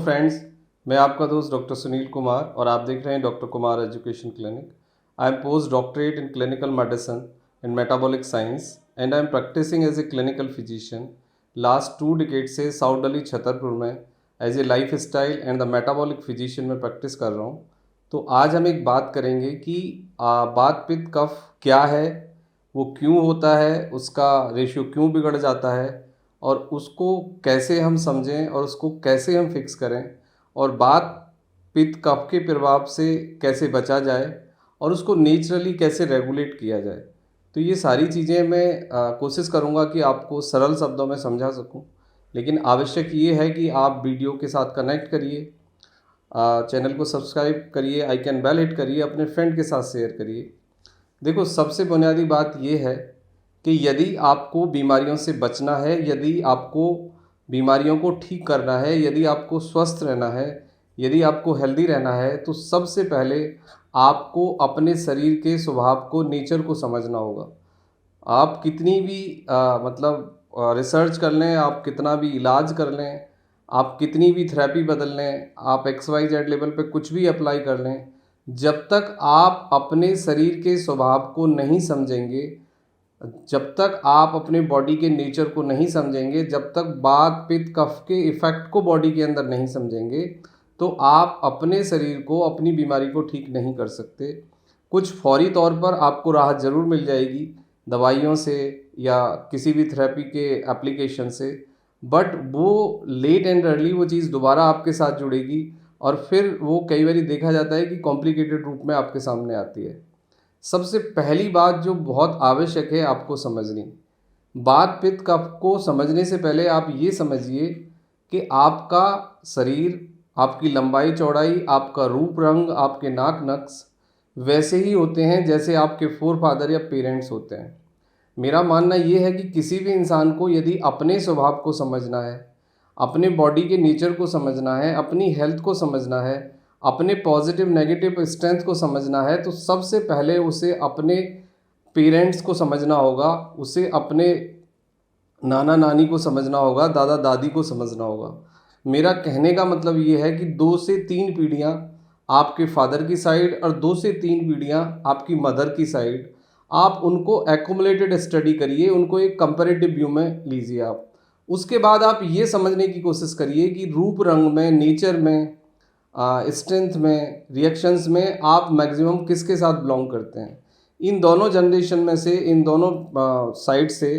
Friends, मैं आपका दोस्त डॉक्टर सुनील कुमार और आप देख रहे हैं doctor Kumar education clinic. I am post doctorate in clinical medicine in metabolic science and I am practising as a clinical physician last 2 decade से साउथ दिल्ली छतरपुर में as a lifestyle and the metabolic physician में practice कर रहा हूँ। तो आज हम एक बात करेंगे कि वात पित्त कफ क्या है, वो क्यों होता है, उसका रेशियो क्यों बिगड़ जाता है और उसको कैसे हम समझें और उसको कैसे हम फिक्स करें और वात पित्त कफ के प्रभाव से कैसे बचा जाए और उसको नेचुरली कैसे रेगुलेट किया जाए। तो ये सारी चीज़ें मैं कोशिश करूँगा कि आपको सरल शब्दों में समझा सकूँ, लेकिन आवश्यक ये है कि आप वीडियो के साथ कनेक्ट करिए, चैनल को सब्सक्राइब करिए, आइकन बेल हिट करिए, अपने फ्रेंड के साथ शेयर करिए। देखो, सबसे बुनियादी बात ये है कि यदि आपको बीमारियों से बचना है, यदि आपको बीमारियों को ठीक करना है, यदि आपको स्वस्थ रहना है, यदि आपको हेल्दी रहना है, तो सबसे पहले आपको अपने शरीर के स्वभाव को, नेचर को समझना होगा। आप कितनी भी रिसर्च कर लें, आप कितना भी इलाज कर लें, आप कितनी भी थेरेपी बदल लें, आप XYZ लेवल पे कुछ भी अप्लाई कर लें, जब तक आप अपने शरीर के स्वभाव को नहीं समझेंगे, जब तक आप अपने बॉडी के नेचर को नहीं समझेंगे, जब तक वात पित्त कफ के इफ़ेक्ट को बॉडी के अंदर नहीं समझेंगे, तो आप अपने शरीर को, अपनी बीमारी को ठीक नहीं कर सकते। कुछ फौरी तौर पर आपको राहत ज़रूर मिल जाएगी दवाइयों से या किसी भी थेरेपी के एप्लीकेशन से, बट वो लेट एंड अर्ली वो चीज़ दोबारा आपके साथ जुड़ेगी और फिर वो कई बार देखा जाता है कि कॉम्प्लिकेटेड रूप में आपके सामने आती है। सबसे पहली बात जो बहुत आवश्यक है आपको समझनी, वात पित्त कफ को समझने से पहले आप ये समझिए कि आपका शरीर, आपकी लंबाई चौड़ाई, आपका रूप रंग, आपके नाक नक्श वैसे ही होते हैं जैसे आपके फोरफादर या पेरेंट्स होते हैं। मेरा मानना ये है कि किसी भी इंसान को यदि अपने स्वभाव को समझना है, अपने बॉडी के नेचर को समझना है, अपनी हेल्थ को समझना है, अपने पॉजिटिव नेगेटिव स्ट्रेंथ को समझना है, तो सबसे पहले उसे अपने पेरेंट्स को समझना होगा, उसे अपने नाना नानी को समझना होगा, दादा दादी को समझना होगा। मेरा कहने का मतलब ये है कि 2 से 3 पीढ़ियाँ आपके फादर की साइड और 2 से 3 पीढ़ियाँ आपकी मदर की साइड, आप उनको एक्यूमुलेटेड स्टडी करिए, उनको एक कंपैरेटिव व्यू में लीजिए आप। उसके बाद आप ये समझने की कोशिश करिए कि रूप रंग में, नेचर में, स्ट्रेंथ में, रिएक्शंस में आप मैक्सिमम किसके साथ बिलोंग करते हैं। इन दोनों जनरेशन में से, इन दोनों साइड से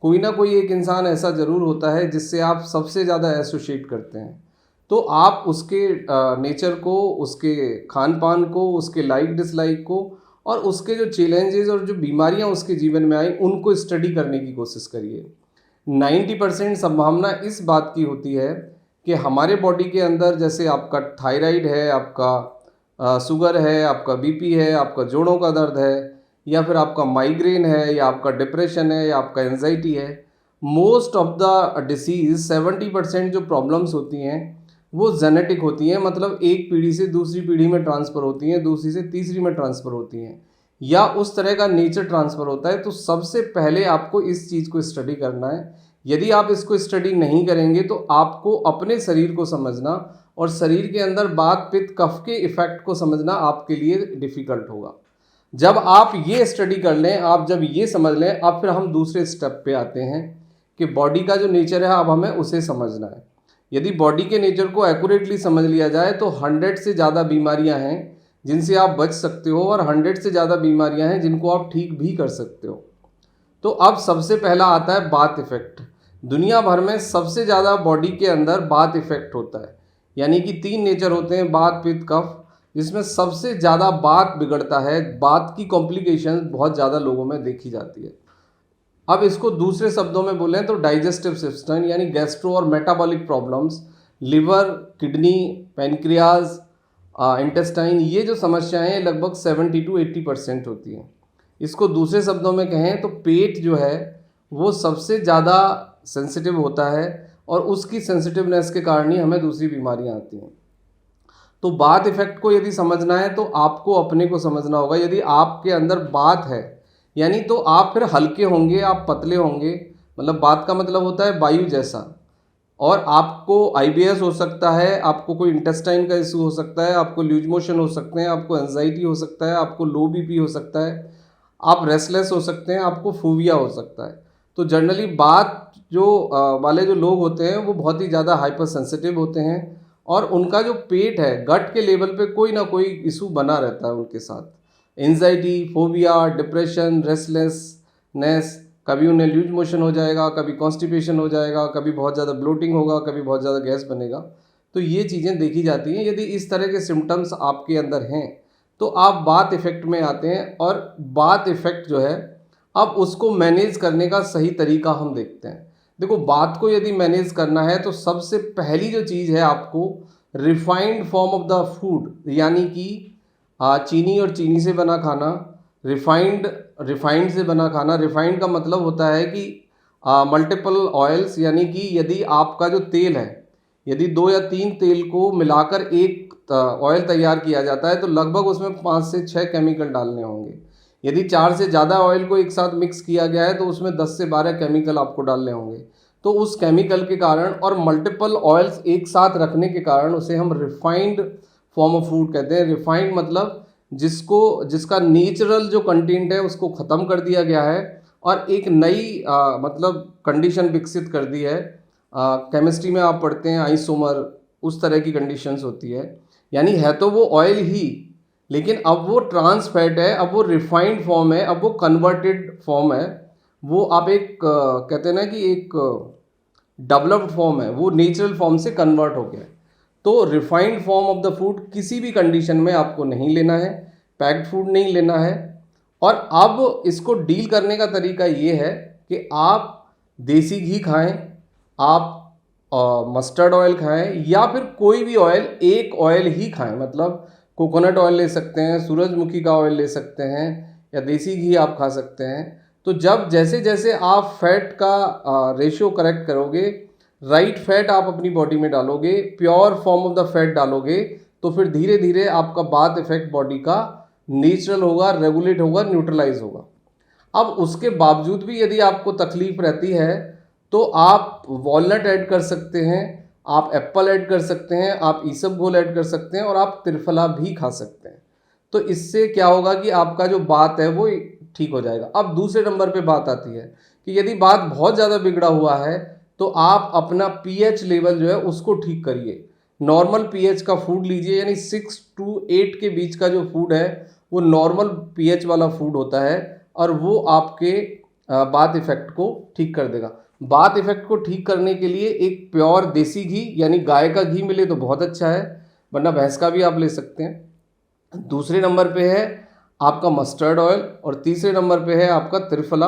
कोई ना कोई एक इंसान ऐसा ज़रूर होता है जिससे आप सबसे ज़्यादा एसोसिएट करते हैं। तो आप उसके नेचर को, उसके खान पान को, उसके लाइक डिसलाइक को और उसके जो चैलेंजेस और जो बीमारियां उसके जीवन में आई, उनको स्टडी करने की कोशिश करिए। 90% संभावना इस बात की होती है कि हमारे बॉडी के अंदर, जैसे आपका थायराइड है, आपका शुगर है, आपका BP है, आपका जोड़ों का दर्द है, या फिर आपका माइग्रेन है, या आपका डिप्रेशन है, या आपका एंजाइटी है, मोस्ट ऑफ द डिसीज़ 70% जो प्रॉब्लम्स होती हैं वो जेनेटिक होती हैं। मतलब एक पीढ़ी से दूसरी पीढ़ी में ट्रांसफ़र होती हैं, दूसरी से तीसरी में ट्रांसफ़र होती हैं, या उस तरह का नेचर ट्रांसफ़र होता है। तो सबसे पहले आपको इस चीज़ को स्टडी करना है। यदि आप इसको स्टडी नहीं करेंगे तो आपको अपने शरीर को समझना और शरीर के अंदर वात पित्त कफ के इफ़ेक्ट को समझना आपके लिए डिफ़िकल्ट होगा। जब आप ये स्टडी कर लें, आप जब ये समझ लें, अब फिर हम दूसरे स्टेप पे आते हैं कि बॉडी का जो नेचर है अब हमें उसे समझना है। यदि बॉडी के नेचर को एक्यूरेटली समझ लिया जाए तो 100 से ज़्यादा बीमारियां हैं जिनसे आप बच सकते हो और 100 से ज़्यादा बीमारियां हैं जिनको आप ठीक भी कर सकते हो। तो अब सबसे पहला आता है वात इफेक्ट। दुनिया भर में सबसे ज़्यादा बॉडी के अंदर वात इफेक्ट होता है, यानी कि 3 नेचर होते हैं, वात पित्त कफ, जिसमें सबसे ज़्यादा वात बिगड़ता है। वात की कॉम्प्लिकेशंस बहुत ज़्यादा लोगों में देखी जाती है। अब इसको दूसरे शब्दों में बोलें तो डाइजेस्टिव सिस्टम यानी गैस्ट्रो और metabolic problems, liver, kidney, pancreas, intestine, ये जो समस्याएं हैं लगभग 70 to 80% होती हैं। इसको दूसरे शब्दों में कहें तो पेट जो है वो सबसे ज़्यादा सेंसिटिव होता है और उसकी सेंसिटिवनेस के कारण ही हमें दूसरी बीमारियां आती हैं। तो वात इफेक्ट को यदि समझना है तो आपको अपने को समझना होगा। यदि आपके अंदर वात है यानी तो आप फिर हल्के होंगे, आप पतले होंगे। मतलब वात का मतलब होता है वायु जैसा। और आपको आईबीएस हो सकता है, आपको कोई इंटेस्टाइन का इशू हो सकता है, आपको लूज मोशन हो सकते हैं, आपको एंजाइटी हो सकता है, आपको लो बीपी हो सकता है, आप रेस्टलेस हो सकते हैं, आपको फोबिया हो सकता है। तो जनरली बात जो वाले जो लोग होते हैं वो बहुत ही ज़्यादा हाइपर सेंसिटिव होते हैं और उनका जो पेट है गट के लेवल पे कोई ना कोई इशू बना रहता है उनके साथ। एंजाइटी, फोबिया, डिप्रेशन, रेस्टलेसनेस, कभी उन्हें लूज मोशन हो जाएगा, कभी कॉन्स्टिपेशन हो जाएगा, कभी बहुत ज़्यादा ब्लोटिंग होगा, कभी बहुत ज़्यादा गैस बनेगा। तो ये चीज़ें देखी जाती हैं। यदि इस तरह के सिम्टम्स आपके अंदर हैं तो आप बाथ इफ़ेक्ट में आते हैं और बाथ इफ़ेक्ट जो है अब उसको मैनेज करने का सही तरीका हम देखते हैं। देखो, बात को यदि मैनेज करना है तो सबसे पहली जो चीज़ है आपको refined form of the food यानी कि चीनी और चीनी से बना खाना, रिफाइंड से बना खाना। रिफाइंड का मतलब होता है कि मल्टीपल ऑयल्स, यानी कि यदि आपका जो तेल है, यदि 2 या 3 तेल को मिलाकर एक ऑयल तैयार किया जाता है तो लगभग उसमें 5 से 6 केमिकल डालने होंगे। यदि 4 से ज़्यादा ऑयल को एक साथ मिक्स किया गया है तो उसमें 10 से 12 केमिकल आपको डालने होंगे। तो उस केमिकल के कारण और मल्टीपल ऑयल्स एक साथ रखने के कारण उसे हम रिफाइंड फॉर्म ऑफ फूड कहते हैं। रिफाइंड मतलब जिसका नेचुरल जो कंटेंट है उसको ख़त्म कर दिया गया है और एक नई मतलब कंडीशन विकसित कर दी है। केमिस्ट्री में आप पढ़ते हैं आइसोमर, उस तरह की कंडीशंस होती है। यानी है तो वो ऑयल ही, लेकिन अब वो ट्रांस फैट है, अब वो रिफाइंड फॉर्म है, अब वो कन्वर्टेड फॉर्म है। वो आप एक कहते हैं ना कि एक डेवलप्ड फॉर्म है, वो नेचुरल फॉर्म से कन्वर्ट हो गया है। तो refined form of the food किसी भी कंडीशन में आपको नहीं लेना है, पैक्ड फूड नहीं लेना है। और अब इसको डील करने का तरीका ये है कि आप देसी घी खाएं, आप मस्टर्ड ऑयल खाएं या फिर कोई भी ऑयल, एक ऑयल ही खाएं। मतलब कोकोनट ऑयल ले सकते हैं, सूरजमुखी का ऑयल ले सकते हैं या देसी घी आप खा सकते हैं। तो जब जैसे जैसे आप फैट का रेशियो करेक्ट करोगे, राइट फैट आप अपनी बॉडी में डालोगे, pure form of the fat डालोगे, तो फिर धीरे धीरे आपका बाथ इफेक्ट बॉडी का नेचुरल होगा, रेगुलेट होगा, न्यूट्रलाइज होगा। अब उसके बावजूद भी यदि आपको तकलीफ रहती है तो आप वॉलनट ऐड कर सकते हैं, आप एप्पल ऐड कर सकते हैं, आप ईसबगोल ऐड कर सकते हैं और आप त्रिफला भी खा सकते हैं। तो इससे क्या होगा कि आपका जो बात है वो ठीक हो जाएगा। अब दूसरे नंबर पे बात आती है कि यदि बात बहुत ज़्यादा बिगड़ा हुआ है तो आप अपना पीएच लेवल जो है उसको ठीक करिए। नॉर्मल पीएच का फूड लीजिए, यानी 6 to 8 के बीच का जो फूड है वो नॉर्मल पीएच वाला फूड होता है और वो आपके बाथ इफेक्ट को ठीक कर देगा। बाथ इफेक्ट को ठीक करने के लिए एक प्योर देसी घी यानी गाय का घी मिले तो बहुत अच्छा है, वरना भैंस का भी आप ले सकते हैं। दूसरे नंबर पे है आपका मस्टर्ड ऑयल और तीसरे नंबर पे है आपका त्रिफला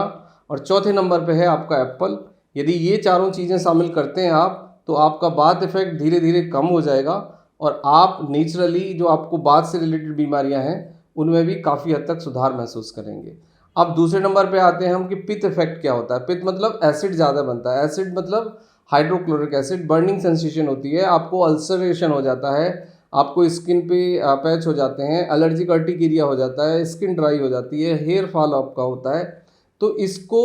और चौथे नंबर पे है आपका एप्पल। यदि ये चारों चीज़ें शामिल करते हैं आप तो आपका बाथ इफेक्ट धीरे धीरे कम हो जाएगा और आप नेचुरली जो आपको बाथ से रिलेटेड बीमारियां हैं उनमें भी काफ़ी हद तक सुधार महसूस करेंगे। अब दूसरे नंबर पे आते हैं हम कि पित्त इफेक्ट क्या होता है। पित्त मतलब एसिड ज़्यादा बनता है, एसिड मतलब हाइड्रोक्लोरिक एसिड, बर्निंग सेंसेशन होती है, आपको अल्सरेशन हो जाता है, आपको स्किन पे पैच हो जाते हैं, एलर्जिक अर्टिकेरिया हो जाता है, स्किन ड्राई हो जाती है, हेयर फॉल आपका होता है। तो इसको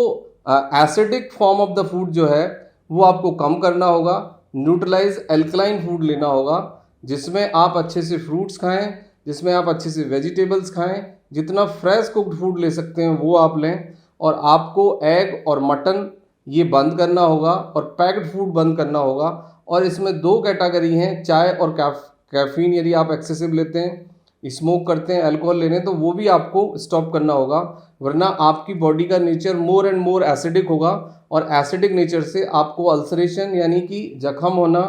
acidic form of the food जो है वो आपको कम करना होगा। न्यूट्रलाइज एल्कलाइन फूड लेना होगा जिसमें आप अच्छे से फ्रूट्स खाएं, जिसमें आप अच्छे से वेजिटेबल्स खाएं, जितना फ्रेश कुक्ड फूड ले सकते हैं वो आप लें। और आपको एग और मटन ये बंद करना होगा और पैक्ड फूड बंद करना होगा। और इसमें दो कैटेगरी हैं, चाय और कैफीन। यदि आप एक्सेसिव लेते हैं, स्मोक करते हैं, अल्कोहल लेने, तो वो भी आपको स्टॉप करना होगा, वरना आपकी बॉडी का nature more and more acidic होगा और एसिडिक नेचर से आपको अल्सरेशन यानी कि जख्म होना,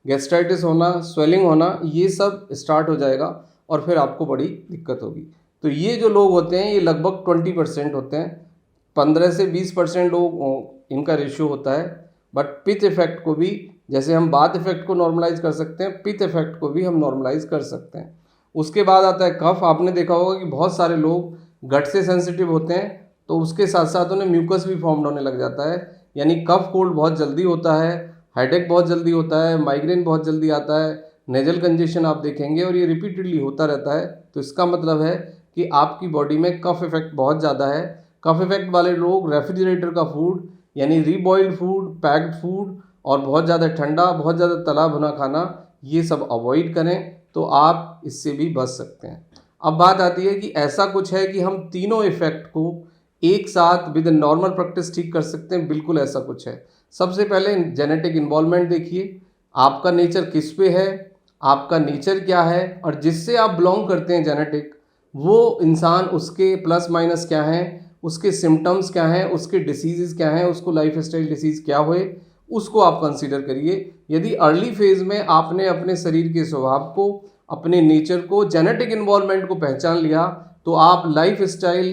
गैस्ट्राइटिस होना, स्वेलिंग होना, ये सब स्टार्ट हो जाएगा और फिर आपको बड़ी दिक्कत होगी। तो ये जो लोग होते हैं ये लगभग 20% होते हैं, 15 से 20% लोग इनका रेशियो होता है। बट पित्त इफेक्ट को भी, जैसे हम बाथ इफेक्ट को नॉर्मलाइज कर सकते हैं, पित्त इफेक्ट को भी हम नॉर्मलाइज कर सकते हैं। उसके बाद आता है कफ। आपने देखा होगा कि बहुत सारे लोग गट से सेंसिटिव होते हैं तो उसके साथ साथ उन्हें म्यूकस भी फॉर्म होने लग जाता है, यानी कफ कोल्ड बहुत जल्दी होता है, हेडेक बहुत जल्दी होता है, माइग्रेन बहुत जल्दी आता है, नेजल कंजेशन आप देखेंगे और ये रिपीटेडली होता रहता है। तो इसका मतलब है कि आपकी बॉडी में कफ इफेक्ट बहुत ज़्यादा है। कफ इफेक्ट वाले लोग रेफ्रिजरेटर का फूड यानी रीबॉइल्ड फूड, पैक्ड फूड और बहुत ज़्यादा ठंडा, बहुत ज़्यादा तला भुना खाना, ये सब अवॉइड करें तो आप इससे भी बच सकते हैं। अब बात आती है कि ऐसा कुछ है कि हम तीनों इफ़ेक्ट को एक साथ विद नॉर्मल प्रैक्टिस ठीक कर सकते हैं? बिल्कुल ऐसा कुछ है। सबसे पहले जेनेटिक इन्वॉल्वमेंट देखिए, आपका नेचर किस पे है, आपका नेचर क्या है, और जिससे आप बिलोंग करते हैं जेनेटिक, वो इंसान, उसके प्लस माइनस क्या हैं, उसके सिम्टम्स क्या हैं, उसके डिसीज़ क्या हैं, उसको लाइफ स्टाइल डिसीज़ क्या हुए, उसको आप कंसीडर करिए। यदि अर्ली फेज़ में आपने अपने शरीर के स्वभाव को, अपने नेचर को, जेनेटिक इन्वॉल्वमेंट को पहचान लिया, तो आप लाइफ स्टाइल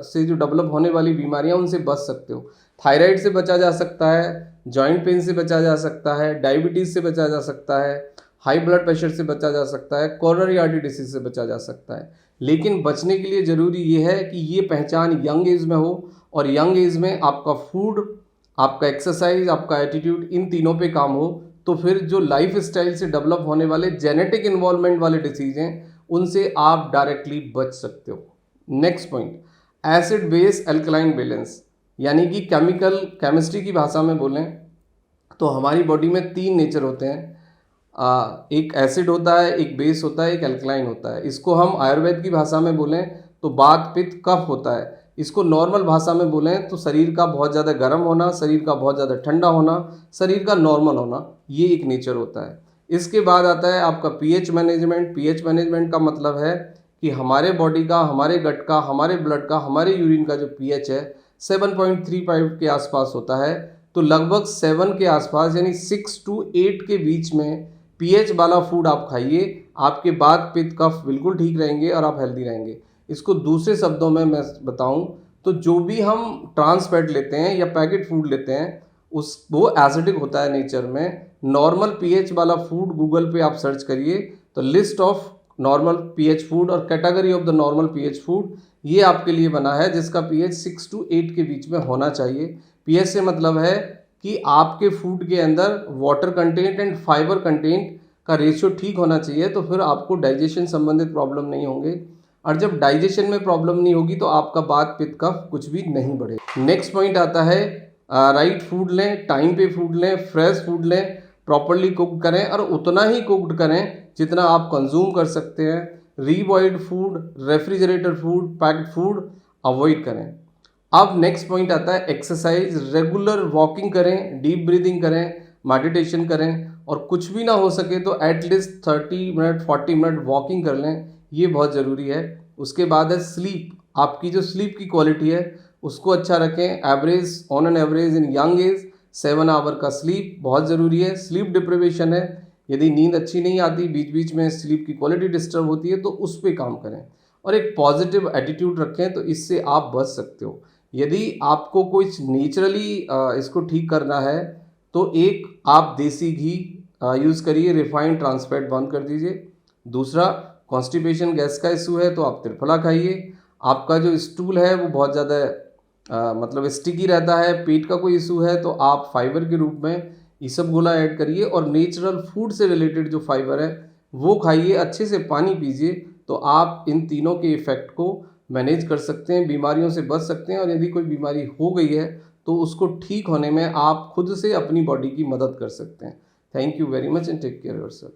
से जो डेवलप होने वाली बीमारियां, उनसे बच सकते हो। थायराइड से बचा जा सकता है, जॉइंट पेन से बचा जा सकता है, डायबिटीज़ से बचा जा सकता है, हाई ब्लड प्रेशर से बचा जा सकता है, कोरोनरी आर्टरी डिसीज से बचा जा सकता है। लेकिन बचने के लिए ज़रूरी ये है कि ये पहचान यंग एज में हो, और यंग एज में आपका फूड, आपका एक्सरसाइज, आपका एटीट्यूड, इन तीनों पे काम हो, तो फिर जो लाइफ स्टाइल से डेवलप होने वाले जेनेटिक इन्वॉल्वमेंट वाले डिसीज हैं, उनसे आप डायरेक्टली बच सकते हो। Next point, acid base alkaline balance, यानी कि केमिस्ट्री की भाषा में बोलें तो हमारी बॉडी में 3 नेचर होते हैं। एक एसिड होता है, एक बेस होता है, एक एल्कलाइन होता है। इसको हम आयुर्वेद की भाषा में बोलें तो वात पित्त कफ होता है। इसको नॉर्मल भाषा में बोलें तो शरीर का बहुत ज़्यादा गर्म होना, शरीर का बहुत ज़्यादा ठंडा होना, शरीर का नॉर्मल होना, ये एक नेचर होता है। इसके बाद आता है आपका पीएच मैनेजमेंट। पीएच मैनेजमेंट का मतलब है कि हमारे बॉडी का, हमारे गट का, हमारे ब्लड का, हमारे यूरिन का जो पीएच है 7.35 के आसपास होता है। तो लगभग 7 के आसपास, यानी 6 to 8 के बीच में पीएच वाला फूड आप खाइए, आपके वात पित्त कफ बिल्कुल ठीक रहेंगे और आप हेल्दी रहेंगे। इसको दूसरे शब्दों में मैं बताऊं तो जो भी हम ट्रांस फैट लेते हैं या पैकेट फूड लेते हैं, वो एसिडिक होता है नेचर में। नॉर्मल पीएच वाला फूड गूगल पे आप सर्च करिए तो list of normal pH food और category of the normal pH food, ये आपके लिए बना है, जिसका पीएच 6 to 8 के बीच में होना चाहिए। पीएच से मतलब है कि आपके फूड के अंदर water content and fibre content का रेशियो ठीक होना चाहिए, तो फिर आपको डाइजेशन संबंधित प्रॉब्लम नहीं होंगे। और जब डाइजेशन में प्रॉब्लम नहीं होगी तो आपका वात पित्त कफ कुछ भी नहीं बढ़ेगा। नेक्स्ट पॉइंट आता है राइट फूड लें, टाइम पे फूड लें, फ्रेश फूड लें, प्रॉपरली कुक करें और उतना ही कुक्ड करें जितना आप कंज्यूम कर सकते हैं। Reboiled food, refrigerator food, packed food avoid करें। अब नेक्स्ट पॉइंट आता है एक्सरसाइज। रेगुलर वॉकिंग करें, डीप ब्रीदिंग करें, मेडिटेशन करें, और कुछ भी ना हो सके तो एटलीस्ट 30 मिनट 40 मिनट वॉकिंग कर लें, ये बहुत ज़रूरी है। उसके बाद है स्लीप। आपकी जो स्लीप की क्वालिटी है उसको अच्छा रखें। Average, on an average in young age 7 hour का स्लीप बहुत ज़रूरी है। स्लीप डिप्रिवेशन है, यदि नींद अच्छी नहीं आती, बीच बीच में स्लीप की क्वालिटी डिस्टर्ब होती है, तो उस पर काम करें और एक पॉजिटिव एटीट्यूड रखें, तो इससे आप बच सकते हो। यदि आपको कुछ नेचुरली इसको ठीक करना है तो एक आप देसी घी यूज़ करिए, रिफाइंड ट्रांस फैट बंद कर दीजिए। दूसरा, कॉन्स्टिपेशन गैस का इशू है तो आप त्रिफला खाइए। आपका जो स्टूल है वो बहुत ज़्यादा मतलब स्टिकी रहता है, पेट का कोई इशू है तो आप फाइबर के रूप में इसबगोला ऐड करिए, और नेचुरल फूड से रिलेटेड जो फाइबर है वो खाइए, अच्छे से पानी पीजिए, तो आप इन तीनों के इफ़ेक्ट को मैनेज कर सकते हैं, बीमारियों से बच सकते हैं। और यदि कोई बीमारी हो गई है तो उसको ठीक होने में आप खुद से अपनी बॉडी की मदद कर सकते हैं। Thank you very much and take care yourself.